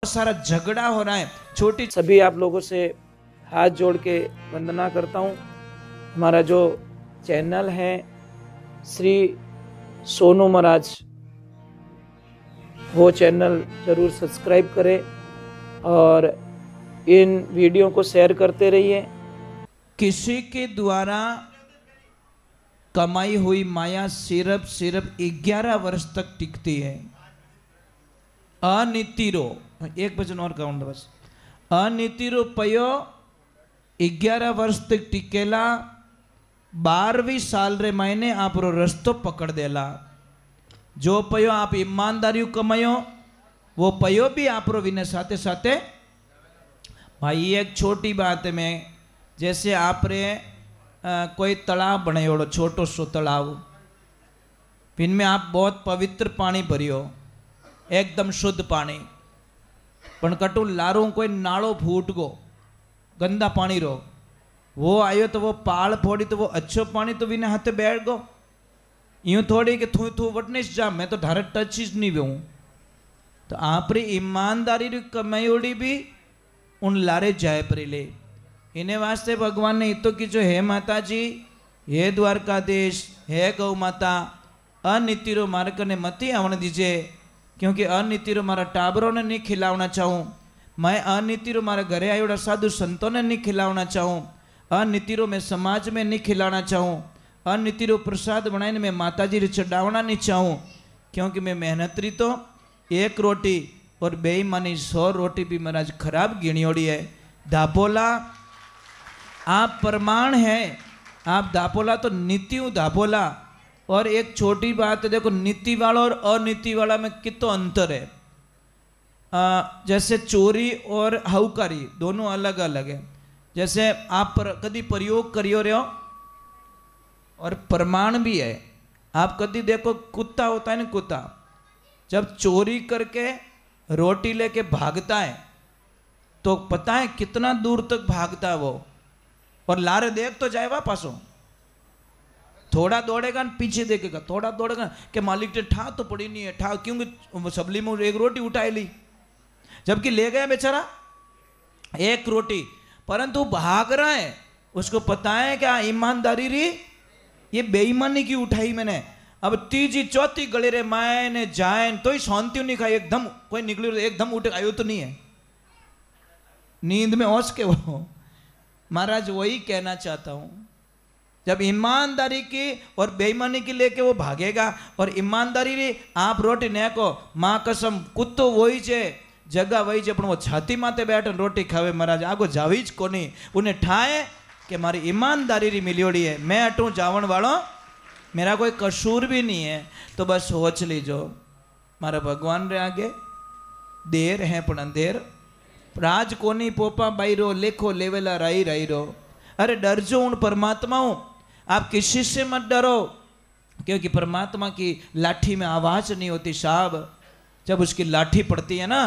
सारा झगड़ा हो रहा है। छोटी सभी आप लोगों से हाथ जोड़ के वंदना करता हूँ। हमारा जो चैनल है श्री सोनू महाराज, वो चैनल जरूर सब्सक्राइब करें और इन वीडियो को शेयर करते रहिए। किसी के द्वारा कमाई हुई माया सिर्फ 11 वर्ष तक टिकती है। अनितिरो एक वचन और कहूँ बस, अनितिरो पयो 11 वर्ष तक टिकेला, 12वीं साल रे महीने आप रो रस्तो पकड़ देला। जो पयो आप ईमानदारी कमायो वो पयो भी आप रो विने साथे साथे। भाई एक छोटी बात है, मैं जैसे आप रे कोई तालाब बनायोड़ो, छोटो सो तालाब, इनमें आप बहुत पवित्र पानी भरियो, एकदम शुद्ध पानी, पण कटु लारू कोई नाड़ो फूट गो, गंदा पानी रो, वो आयो तो वो पाल फोड़ी तो वो अच्छो पानी तो विने हाथे बैठ गो। यूं थोड़ी कि थू थू वटनेस जा, मैं तो धारे टच ही नहीं हूँ। तो आप री ईमानदारी री कमायोड़ी भी उन लारे जाए परेले। इन्हें वास्ते भगवान ने तो कि जो हे माता जी, हे द्वारकाधीश, हे गौ माता, अनितिरो मार्ग ने मती आवण दीजिए, क्योंकि अनितिरो मारा टाबरों ने नहीं खिलावना चाहूँ, मैं अनितिरो मारे घरे आयोड़ा साधु संतों ने नहीं खिलावना चाहूँ, अनितिरो मैं समाज में नहीं खिलाना चाहूँ, अनितिरो प्रसाद बनाने में माता जी चढ़ावना नहीं चाहूँ, क्योंकि मैं मेहनतरी तो एक रोटी और बेईमानी 100 रोटी भी महाराज खराब गिणियोड़ी है। दापोला आप प्रमाण है, आप दापोला तो नीतियों दापोला। और एक छोटी बात है, देखो नीति वाला और अनीति वाला में कितना अंतर है। जैसे चोरी और हौकारी दोनों अलग अलग है। जैसे आप कभी प्रयोग करियो रहे हो और प्रमाण भी है। आप कभी देखो कुत्ता होता है ना, कुत्ता जब चोरी करके रोटी लेके भागता है तो पता है कितना दूर तक भागता है वो, और लारे देख तो जाए वापस हो, थोड़ा दौड़ेगा न पीछे देखेगा, थोड़ा दौड़ेगा कि मालिक ने ठा तो पड़ी नहीं है, ठा क्योंकि सबली में एक रोटी उठाई ली, जबकि ले गया बेचारा एक रोटी, परंतु भाग रहा है। उसको पता है क्या ईमानदारी री, ये बेईमानी की उठाई मैंने। अब तीजी चौथी गले रे मैंने जाए तो ही शांति नहीं खाई, एकदम कोई निकली एकदम उठ आयो तो नहीं है, नींद में होश के वो। महाराज वही कहना चाहता हूं, जब ईमानदारी की और बेईमानी की लेके वो भागेगा, और ईमानदारी री आप रोटी ने को मां कसम कुत्तो वही छे, जगह वही छे, पण वो छाती माथे बैठ रोटी खावे महाराज, आगो जावी ज कोनी। उन्हें ठाए कि मारी ईमानदारी री मिलियोड़ी है, मैं अटू जावण वालों, मेरा कोई कसूर भी नहीं है। तो बस सोच लीजो मारा भगवान रे आगे देर है पण अंधेर, राज कोनी पोपा बाईरो, लेखो लेवेला राई राई रो। अरे डर जो उन परमात्माओं, आप किसी से मत डरो, क्योंकि परमात्मा की लाठी में आवाज नहीं होती साहब। जब उसकी लाठी पड़ती है ना,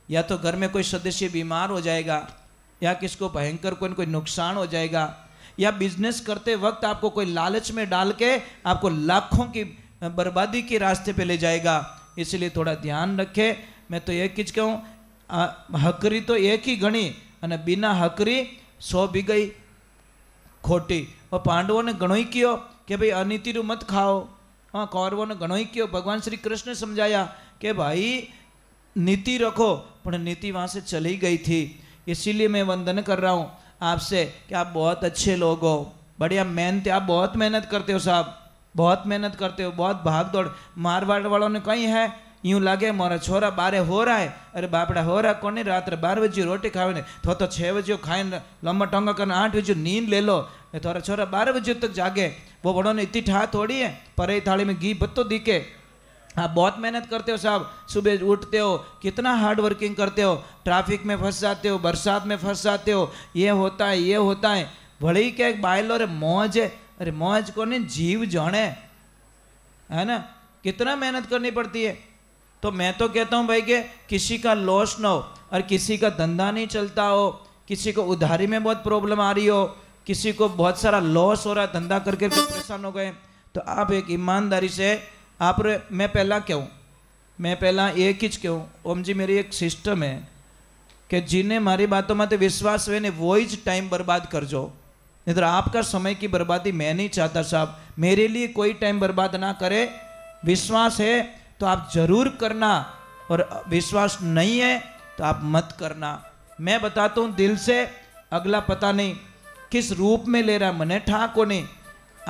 या तो घर में कोई सदस्य बीमार हो जाएगा, या किसको भयंकर कोई नुकसान हो जाएगा, या बिजनेस करते वक्त आपको कोई लालच में डाल के आपको लाखों की बर्बादी के रास्ते पे ले जाएगा। इसलिए थोड़ा ध्यान रखे। मैं तो एक चीज कहूँ, हकरी तो एक ही गणी, અને बिना हकरी 100 भी गई खोटी। और पांडवों ने घणो ही कियो कि भाई अनीतिरु मत खाओ, हाँ कौरवों ने घणो ही कियो। भगवान श्री कृष्ण ने समझाया कि भाई नीति रखो, पर नीति वहाँ से चली गई थी। इसीलिए मैं वंदन कर रहा हूँ आपसे कि आप बहुत अच्छे लोग हो, बढ़िया मेहनत, आप बहुत मेहनत करते हो साहब, बहुत मेहनत करते हो, बहुत भाग दौड़। मारवाड़ वालों ने कहीं है यूं लागे मोरा छोरा बारे हो रहा है, अरे बापड़ा हो रहा कौन नहीं, रात 12 बजे रोटी खावे ने तो 6 बजे खाए लंबा टोंगा करना 8 बजे नींद ले लो, थोड़ा छोरा 12 बजे तक जागे। वो बड़ों ने इतनी ठा थोड़ी है, पर थाली में घी बत्तो दिखे। आप बहुत मेहनत करते हो साहब, सुबह उठते हो, कितना हार्ड वर्किंग करते हो, ट्रैफिक में फंस जाते हो, बरसात में फंस जाते हो, ये होता है ये होता है। भले ही क्या बायलो रे मौज है, अरे मौज को नहीं जीव जाने, है ना, कितना मेहनत करनी पड़ती है। तो मैं तो कहता हूँ भाई कि किसी का लॉस ना हो, और किसी का धंधा नहीं चलता हो, किसी को उधारी में बहुत प्रॉब्लम आ रही हो, किसी को बहुत सारा लॉस हो रहा है, धंधा करके परेशान हो गए, तो आप एक ईमानदारी से आप मैं पहला क्यों, मैं पहला एक ही क्यों, ओम जी मेरी एक सिस्टम है, કે જેને મારી બાતોમાં વિશ્વાસ હોય ને वो જ टाइम बर्बाद करजो, नहीं तो आपका समय की बर्बादी मैं नहीं चाहता साहब। मेरे लिए कोई टाइम बर्बाद ना करे। विश्वास है तो आप जरूर करना, और विश्वास नहीं है तो आप मत करना। मैं बताता हूँ दिल से, अगला पता नहीं किस रूप में ले रहा, मने ठाको नहीं।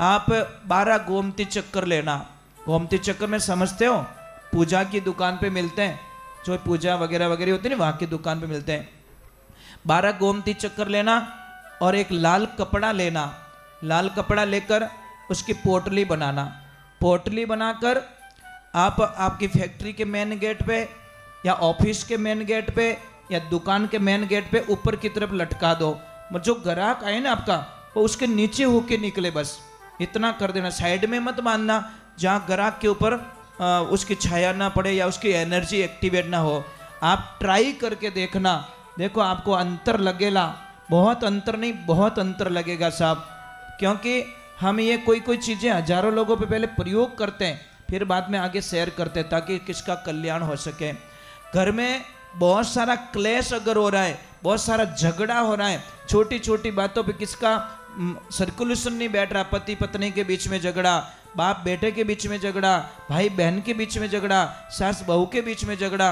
आप 12 गोमती चक्कर लेना। गोमती चक्कर में समझते हो, पूजा की दुकान पे मिलते हैं, जो पूजा वगैरह वगैरह होती है ना, वहाँ की दुकान पे मिलते हैं। 12 गोमती चक्कर लेना और एक लाल कपड़ा लेना। लाल कपड़ा लेकर उसकी पोटली बनाना। पोटली बनाकर आप आपकी फैक्ट्री के मेन गेट पे या ऑफिस के मेन गेट पे या दुकान के मेन गेट पे ऊपर की तरफ लटका दो। जो ग्राहक आए ना आपका, वो उसके नीचे होके निकले, बस इतना कर देना। साइड में मत बांधना जहाँ ग्राहक के ऊपर उसकी छाया ना पड़े या उसकी एनर्जी एक्टिवेट ना हो। आप ट्राई करके देखना, देखो आपको अंतर लगेगा। बहुत अंतर नहीं, बहुत अंतर लगेगा साहब। क्योंकि हम ये कोई कोई चीज़ें हजारों लोगों पे पहले प्रयोग करते हैं, फिर बाद में आगे शेयर करते हैं ताकि किसका कल्याण हो सके। घर में बहुत सारा क्लेश अगर हो रहा है, बहुत सारा झगड़ा हो रहा है, छोटी छोटी बातों पे किसका सर्कुलेशन नहीं बैठ रहा, पति पत्नी के बीच में झगड़ा, बाप बेटे के बीच में झगड़ा, भाई बहन के बीच में झगड़ा, सास बहू के बीच में झगड़ा,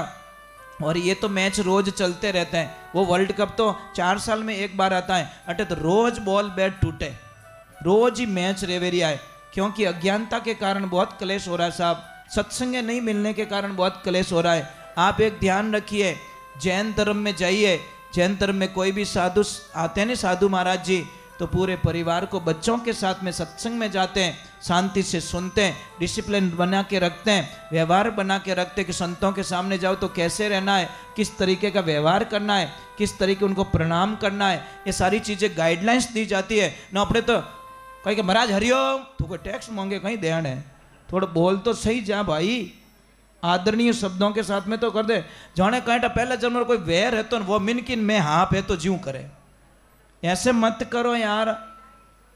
और ये तो मैच रोज चलते रहते हैं। वो वर्ल्ड कप तो 4 साल में एक बार आता है, अटे तो रोज बॉल बैट टूटे, रोज ही मैच रेवेरिया है। क्योंकि अज्ञानता के कारण बहुत क्लेश हो रहा है साहब, सत्संग नहीं मिलने के कारण बहुत क्लेश हो रहा है। आप एक ध्यान रखिए, जैन धर्म में जाइए, जैन धर्म में कोई भी साधु आते हैं ना, साधु महाराज जी, तो पूरे परिवार को बच्चों के साथ में सत्संग में जाते हैं, शांति से सुनते हैं, डिसिप्लिन बना के रखते हैं, व्यवहार बना के रखते हैं कि संतों के सामने जाओ तो कैसे रहना है, किस तरीके का व्यवहार करना है, किस तरीके उनको प्रणाम करना है, ये सारी चीज़ें गाइडलाइंस दी जाती है ना। अपने तो कहीं कि महाराज हरिओम, तो कोई टैक्स मांगे कहीं देन है, थोड़ा बोल तो सही जा भाई, आदरणीय शब्दों के साथ में तो कर दे। जाने कहीं पहले जन्म में कोई वैर है तो वो मिनकिन में हाँ पे तो ज्यों करे, ऐसे मत करो यार।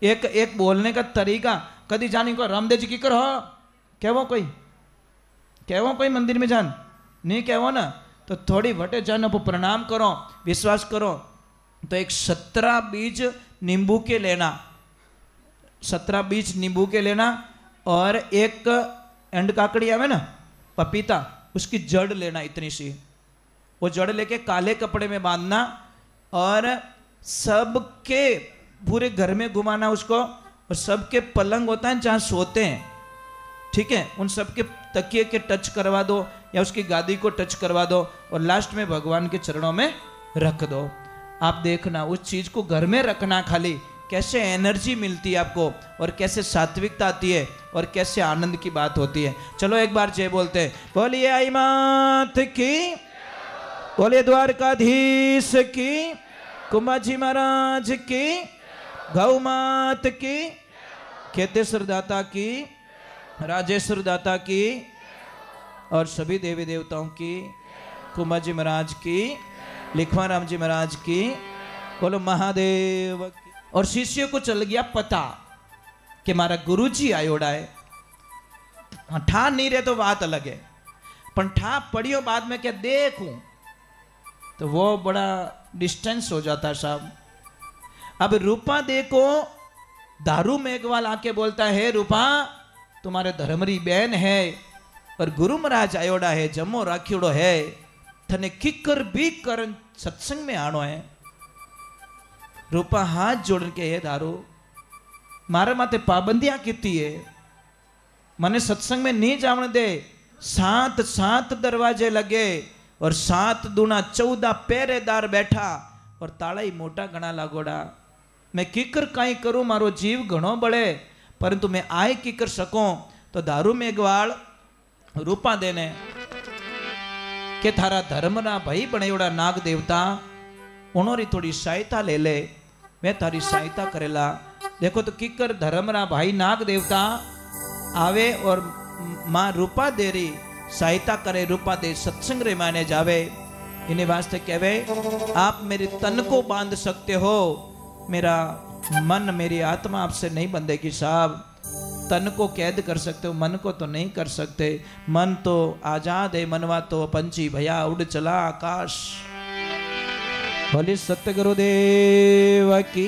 एक एक बोलने का तरीका, कभी जानी को रामदेव जी की करो, कहवो कोई मंदिर में जान नहीं कहवो ना, तो थोड़ी वटे जान पर प्रणाम करो, विश्वास करो। तो एक 17 बीज नींबू के लेना, 17 बीज नींबू के लेना, और एक एंड काकड़ी आवे ना पपीता, उसकी जड़ लेना इतनी सी, वो जड़ लेके काले कपड़े में बांधना और सबके पूरे घर में घुमाना उसको, और सबके पलंग होता है जहाँ सोते हैं, ठीक है, उन सबके तकिए के टच करवा दो या उसकी गादी को टच करवा दो, और लास्ट में भगवान के चरणों में रख दो। आप देखना उस चीज को घर में रखना, खाली कैसे एनर्जी मिलती है आपको, और कैसे सात्विकता आती है, और कैसे आनंद की बात होती है। चलो एक बार जय बोलते हैं, बोलिए आई मात की, बोलिए द्वारकाधीश की, कुंभाजी महाराज की, गौ मात की, खेतेश्वर दाता की, राजेश्वर दाता की, और सभी देवी देवताओं की, कुंभाजी महाराज की, लिखवाराम जी महाराज की, बोलो महादेव की। और शिष्य को चल गया पता कि मारा गुरुजी आयोड़ा है। ठा नहीं रहे तो बात अलग है, पर ठा पड़ियो बाद में क्या देखूं, तो वो बड़ा डिस्टेंस हो जाता है साहब। अब रूपा देखो, दारू मेघवाल आके बोलता है, रूपा तुम्हारे धर्मरी बहन है और गुरु महाराज आयोड़ा है, जमो राखियोड़ो है, थने किकर भी कर सत्संग में आनो है। रूपा हाथ जोड़ के, है दारू मारे माथे पाबंदियां कीती है, मने सत्संग में नहीं जाने दे, 7 दरवाजे लगे और 7 दूना 14 पहरेदार बैठा, और ताला ही मोटा घना लागोड़ा। मैं किकर काई करूं, मारो जीव घणो बड़े, परंतु मैं आय की कर सकूं। तो दारू मेघवाल रूपा देने के थारा धर्म ना भाई बनेड़ा नाग देवता, उन्होंने थोड़ी सहायता ले ले, मैं तारी सहायता करेला। देखो तो किकर धर्म ना भाई नाग देवता आवे और मां रूपा देरी सहायता करे, रूपा दे सत्संग रे माने जावे। इन्हें वास्ते कहवे, आप मेरे तन को बांध सकते हो, मेरा मन मेरी आत्मा आपसे नहीं बंधेगी साहब। तन को कैद कर सकते हो, मन को तो नहीं कर सकते। मन तो आजाद है, मनवा तो पंछी भया उड़ चला आकाश। बोले सतगुरुदेव की।